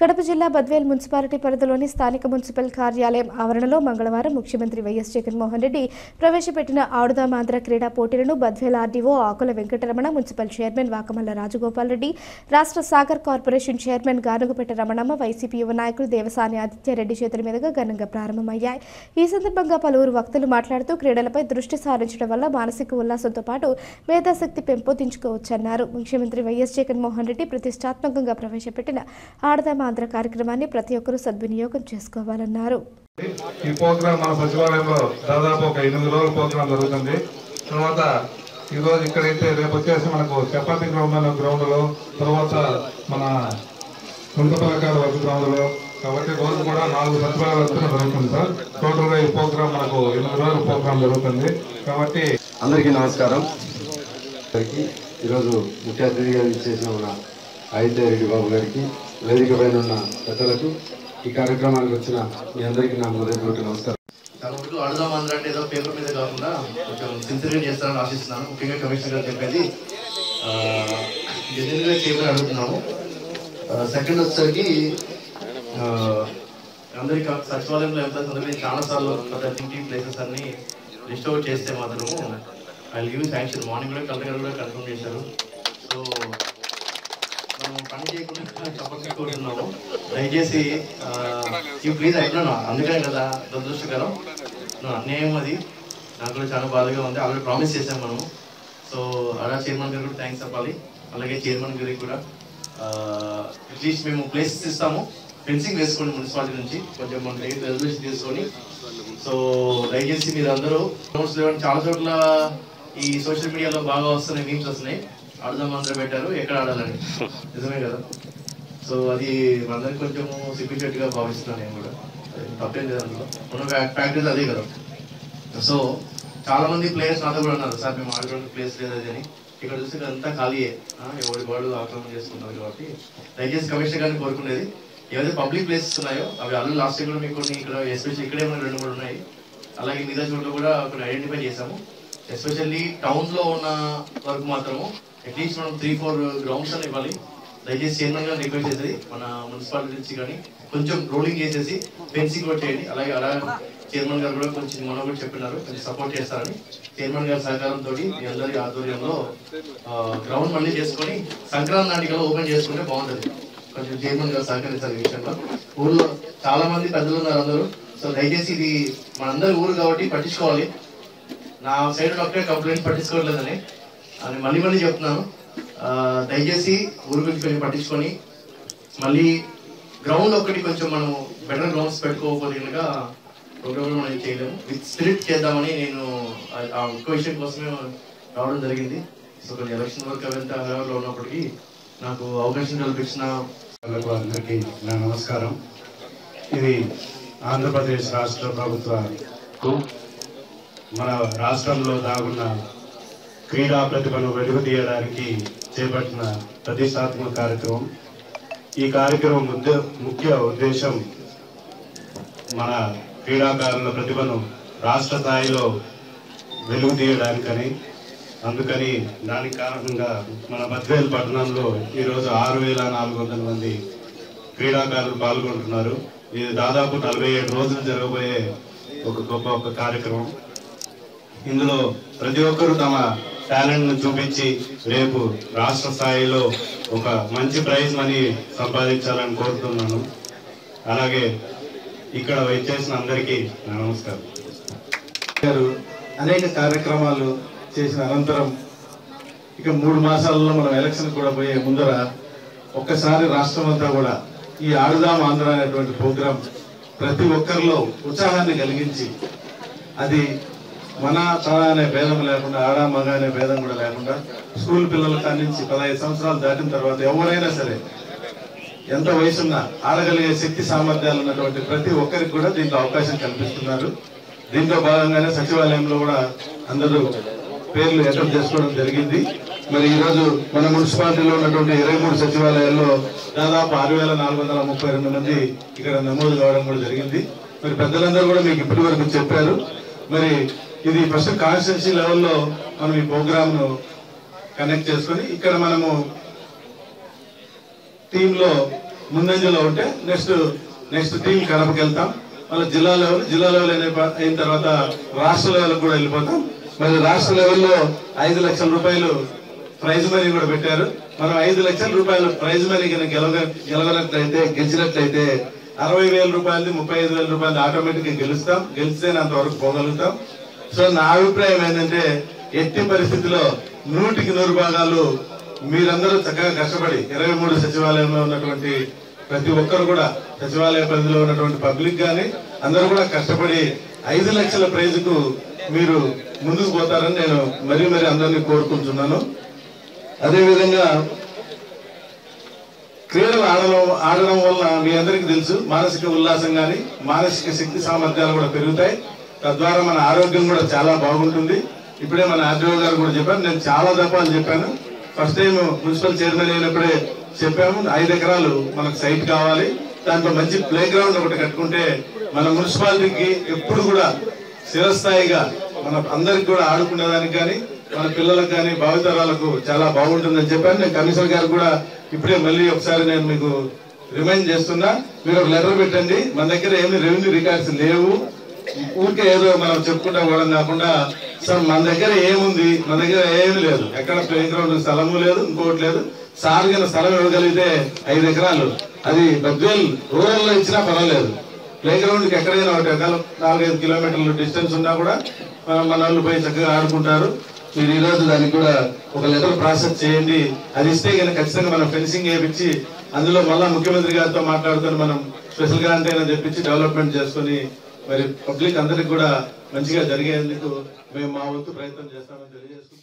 కడప జిల్లా బద్వేల్ మున్సిపాలిటీ పరిధిలోని స్థానిక మున్సిపల్ కార్యాలయం ఆవరణలో మంగళవారం ముఖ్యమంత్రి వైఎస్ జగన్మోహన్ రెడ్డి ప్రవేశపెట్టిన ఆడుదాం ఆంధ్ర క్రీడా పోటీలను Badvel RDO Akula Venkataramana, municipal chairman Vakamalla Rajagopal Reddy, రాష్ట్ర Sagar corporation chairman Ganugupeta Ramanamma, YCP యువ నాయకులు దేవసాని ఆదిత్యారెడ్డి చేతుల మీదుగా ఘనంగా ప్రారంభమయ్యాయి. ఈ సందర్భంగా పలువురు వక్తలు మాట్లాడుతూ క్రీడలపై దృష్టి సారించడం వల్ల మానసిక ఉల్లాసంతో పాటు మేధాశక్తి పెంపొందించుకోవచ్చన్నారు. ముఖ్యమంత్రి వైఎస్ జగన్మోహన్ రెడ్డి ప్రతిష్టాత్మకంగా ప్రవేశపెట్టిన ఆడుదాం ఆంధ్ర కార్యక్రమాన్ని ప్రతి ఒక్కరూ సద్వినియోగం చేసుకోవాలన్నారు. ఈ ప్రోగ్రాం మన సచివాలయంలో దాదాపు ఒక 8 రోజుల ప్రోగ్రాం జరుగుతుంది. తర్వాత ఈ రోజు ఇక్కడైతే రేపు వచ్చేసి మనకు చపాతి గ్రౌండ్ లో, తర్వాత మన గుంటపలకాల వర్క్ గ్రౌండ్ లో, కాబట్టి రోజు కూడా 4 సచివాలయాలు జరుగుతుంది సార్. టోటల్ గా ఈ ప్రోగ్రాం మనకు 8 రోజుల ప్రోగ్రాం జరుగుతుంది. కాబట్టి అందరికీ నమస్కారం. ఈరోజు ముఖ్య అతిథిగా ఇచ్చేసిన మన ఆదిత్యారెడ్డి బాబు గారికి, వేదిక పైన ఉన్న పెద్దలకు, ఈ కార్యక్రమానికి వచ్చిన మీ అందరికీ నా హృదయపూర్వక నమస్కారం. కాబట్టి ఆడుదాం ఆంధ్ర అంటే ఏదో పేపర్ మీద కాకుండా కొంచెం సిన్సియర్గా చేస్తారని ఆశిస్తున్నాను. ముఖ్యంగా కమిషనర్ గారు చెప్పేది జనరల్గా చేయమని అడుగుతున్నాము. సెకండ్ వచ్చేసరికి అందరికీ సచివాలయంలో ఎంప్లాయీస్ అందరికీ చాలాసార్లు థింకింగ్ ప్లేసెస్ అన్ని రిస్టోర్ చేస్తే మాత్రము ఐ గివ్ శాంక్షన్. మార్నింగ్ కూడా కలెక్టర్ గారు కూడా కన్ఫర్మ్ చేశారు. సో మనం పని చేయకుండా చెప్పకపోతున్నాము. దయచేసి ప్లీజ్ అయిపోయినా, అందుకనే కదా దురదృష్టకరం అన్యాయం అది. నాకు కూడా చాలా బాధగా ఉంది. ఆల్రెడీ ప్రామిస్ చేసాం మనము. సో అలా చైర్మన్ గారు కూడా థ్యాంక్స్ చెప్పాలి. అలాగే చైర్మన్ గారికి కూడా అట్లీస్ట్ మేము ప్లేసెస్ ఇస్తాము, ఫెన్సింగ్ వేసుకోండి మున్సిపాలిటీ నుంచి, కొంచెం మన దగ్గర రెజల్యూషన్ తీసుకొని. సో దయచేసి మీరు అందరూ నోట్స్ లేవండి. చాలా చోట్ల ఈ సోషల్ మీడియాలో బాగా వస్తున్నాయి, మీమ్స్ వస్తున్నాయి, ఆడుదాం ఆంధ్ర పెట్టారు, ఎక్కడ ఆడాలని. నిజమే కదా. సో అది అందరికి కొంచెం సిగ్గుచేట్టుగా భావిస్తున్నాను నేను కూడా. తప్పేం లేదు, అందులో ఉన్న ప్రాక్టీస్ అదే కదా. సో చాలా మంది ప్లేయర్స్ నాతో కూడా అన్నారు, సార్ మేము ఆడుకోవడానికి ప్లేస్ లేదు అది అని. ఇక్కడ చూస్తే అంతా ఖాళీయే, ఎవరి వాడు ఆక్రమణ చేసుకుంటారు. కాబట్టి దయచేసి కమిషనర్ గారిని కోరుకునేది, ఏవైతే పబ్లిక్ ప్లేసెస్ ఉన్నాయో అవి ఆల్రెడీ లాస్ట్ టైం కూడా మీకు కొన్ని ఇక్కడ ఎస్పెషల్లీ ఇక్కడే మన 2 3 ఉన్నాయి. అలాగే మిగతా చోట్ల కూడా కొన్ని ఐడెంటిఫై చేసాము. ఎస్పెషల్లీ టౌన్లో ఉన్న వరకు మాత్రము అట్లీస్ట్ మనం 3-4 గ్రౌండ్స్ అని ఇవ్వాలి. దయచేసి చైర్మన్ గారు రిక్వెస్ట్ చేసేది, మన మున్సిపాలిటీ నుంచి కానీ కొంచెం రోలింగ్ చేసేసి ఫెన్సింగ్ కూడా చేయండి. అలాగే అలా చైర్మన్ గారు కూడా కొంచెం మనం కూడా చెప్పినారు, కొంచెం సపోర్ట్ చేస్తారని. చైర్మన్ గారి సహకారంతో మీ అందరి ఆధ్వర్యంలో గ్రౌండ్ మళ్ళీ చేసుకొని సంక్రాంతి నాటికలో ఓపెన్ చేసుకుంటే బాగుంటుంది. కొంచెం చైర్మన్ గారు సహకరిస్తారు ఈ విషయంలో. ఊళ్ళో చాలా మంది పెద్దలు ఉన్నారు అందరూ. సో దయచేసి ఇది మనందరి ఊరు కాబట్టి పట్టించుకోవాలి. నా సైడ్ ఒక్కటే కంప్లైంట్ పట్టించుకోవట్లేదని అని మళ్ళీ చెప్తున్నాను. దయచేసి ఊరు గురించి కొంచెం పట్టించుకొని మళ్ళీ గ్రౌండ్ ఒకటి కొంచెం మనం బెటర్ గ్రౌండ్స్ పెట్టుకోకపోతే కనుక ప్రోగ్రామ్ మనం చేయలేము. విత్ స్పిరిట్ చేద్దామని నేను ఆ ఒక్క విషయం కోసమే రావడం జరిగింది. సో కొంచెం ఎలక్షన్ వర్క్ అవంతా హైదరాబాద్లో ఉన్నప్పటికీ నాకు అవకాశం కల్పించిన అందరికీ నా నమస్కారం. ఇది ఆంధ్రప్రదేశ్ రాష్ట్ర ప్రభుత్వకు మన రాష్ట్రంలో దాగున్న క్రీడా ప్రతిభను వెలుగు తీయడానికి చేపట్టిన ప్రతిష్టాత్మక కార్యక్రమం. ఈ కార్యక్రమం ముఖ్య ఉద్దేశం మన క్రీడాకారుల ప్రతిభను రాష్ట్ర స్థాయిలో వెలుగు తీయడానికని. అందుకని దానికి కారణంగా మన బద్వేల్ పట్టణంలో ఈరోజు 6400 మంది క్రీడాకారులు పాల్గొంటున్నారు. ఇది దాదాపు 47 రోజులు జరగబోయే ఒక గొప్ప కార్యక్రమం. ఇందులో ప్రతి ఒక్కరూ తమ టాలెంట్ను చూపించి రేపు రాష్ట్ర స్థాయిలో ఒక మంచి ప్రైజ్ మనీ సంపాదించాలని కోరుతున్నాను. అలాగే ఇక్కడ వచ్చేసిన అందరికీ నా నమస్కారం. అనేక కార్యక్రమాలు చేసిన అనంతరం ఇక 3 మాసాలలో మనం ఎలక్షన్ కూడా పోయే ముందర ఒక్కసారి రాష్ట్రం అంతా కూడా ఈ ఆడుదాం ఆంధ్ర అనేటువంటి ప్రోగ్రాం ప్రతి ఒక్కరిలో ఉత్సాహాన్ని కలిగించి, అది మన తన అనే భేదం లేకుండా, ఆడ మగ అనే భేదం కూడా లేకుండా, స్కూల్ పిల్లల కాడి నుంచి 15 సంవత్సరాలు దాటిన తర్వాత ఎవరైనా సరే ఎంత వయసున్నా ఆడగలిగే శక్తి సామర్థ్యాలు ఉన్నటువంటి ప్రతి ఒక్కరికి కూడా దీంట్లో అవకాశం కల్పిస్తున్నారు. దీంట్లో భాగంగానే సచివాలయంలో కూడా అందరూ పేర్లు ఎంటర్ చేసుకోవడం జరిగింది. మరి ఈరోజు మన మున్సిపాలిటీలో ఉన్నటువంటి 23 సచివాలయాల్లో దాదాపు 6432 మంది ఇక్కడ నమోదు కావడం కూడా జరిగింది. మరి పెద్దలందరూ కూడా మీకు ఇప్పటి వరకు చెప్పారు. మరి ఇది ఫస్ట్ కాన్స్టిట్యున్సీ లెవెల్లో మనం ఈ ప్రోగ్రామ్ ను కనెక్ట్ చేసుకొని ఇక్కడ మనము టీంలో ముందంజలో ఉంటే నెక్స్ట్ టీం కడపకి వెళ్తాం. మళ్ళీ జిల్లా లెవెల్ అయిన తర్వాత రాష్ట్ర లెవెల్ కూడా వెళ్ళిపోతాం. మరి రాష్ట్ర లెవెల్లో 5 లక్షల రూపాయలు ప్రైజ్ మనీ కూడా పెట్టారు. మనం 5 లక్షల రూపాయలు ప్రైజ్ మనీ గెలిచినట్లయితే 60,000 రూపాయలది 35,000 రూపాయలు ఆటోమేటిక్ గా గెలిస్తే అంతవరకు పోగలుగుతాం. సో నా అభిప్రాయం ఏంటంటే ఎట్టి పరిస్థితిలో 100కి 100 భాగాలు మీరందరూ చక్కగా కష్టపడి 23 సచివాలయంలో ఉన్నటువంటి ప్రతి ఒక్కరు కూడా సచివాలయ పరిధిలో ఉన్నటువంటి పబ్లిక్ గాని అందరూ కూడా కష్టపడి 5 లక్షల ప్రైజుకు మీరు ముందుకు పోతారని నేను మరీ అందరినీ కోరుకుంటున్నాను. అదేవిధంగా క్రీడలు ఆడడం వల్ల మీ అందరికీ తెలుసు మానసిక ఉల్లాసం గాని మానసిక శక్తి సామర్థ్యాలు కూడా పెరుగుతాయి. తద్వారా మన ఆరోగ్యం కూడా చాలా బాగుంటుంది. ఇప్పుడే మన ఆర్డీఓ గారు కూడా చెప్పారు, నేను చాలా దఫాలు చెప్పాను. ఫస్ట్ టైం మున్సిపల్ చైర్మన్ అయినప్పుడే చెప్పాము, 5 ఎకరాలు మనకు సైట్ కావాలి, దాంట్లో మంచి ప్లే గ్రౌండ్ ఒకటి కట్టుకుంటే మన మున్సిపాలిటీకి ఎప్పుడు కూడా చిరస్థాయిగా మన అందరికి కూడా ఆడుకునేదానికి కానీ మన పిల్లలకు కానీ భావితరాలకు చాలా బాగుంటుందని చెప్పాను. నేను కమిషనర్ గారు కూడా ఇప్పుడే మళ్ళీ ఒకసారి నేను మీకు రిమైండ్ చేస్తున్నా, మీరు ఒక లెటర్ పెట్టండి. మన దగ్గర ఏమి రెవెన్యూ రికార్డ్స్ లేవు, ఊరికే ఏదో మనం చెప్పుకుంటా కూడా కాకుండా సార్ మన దగ్గర ఏముంది, మన దగ్గర ఏమి లేదు, ఎక్కడ ప్లే గ్రౌండ్ స్థలము లేదు, ఇంకోటి లేదు. సార్ కింద స్థలం ఇవ్వగలిగితే 5 ఎకరాలు అది బద్వేల్ రూరల్ లో ఇచ్చినా పర్వాలేదు. ప్లే గ్రౌండ్ కి ఎక్కడైనా 4-5 కిలోమీటర్ల డిస్టెన్స్ ఉన్నా కూడా మన వాళ్ళు పోయి చక్కగా ఆడుకుంటారు. మీరు ఈ రోజు దానికి కూడా ఒక లెటర్ ప్రాసెస్ చేయండి. అది ఇస్తే కనుక ఖచ్చితంగా మనం ఫెన్సింగ్ వేయించి అందులో మళ్ళా ముఖ్యమంత్రి గారితో మాట్లాడుకొని మనం స్పెషల్ గ్రాంట్ అయినా తెప్పించి డెవలప్మెంట్ చేసుకుని మరి పబ్లిక్ అందరికి కూడా మంచిగా జరిగేందుకు మేము మా వంతు ప్రయత్నం చేస్తామని తెలియజేస్తున్నాం.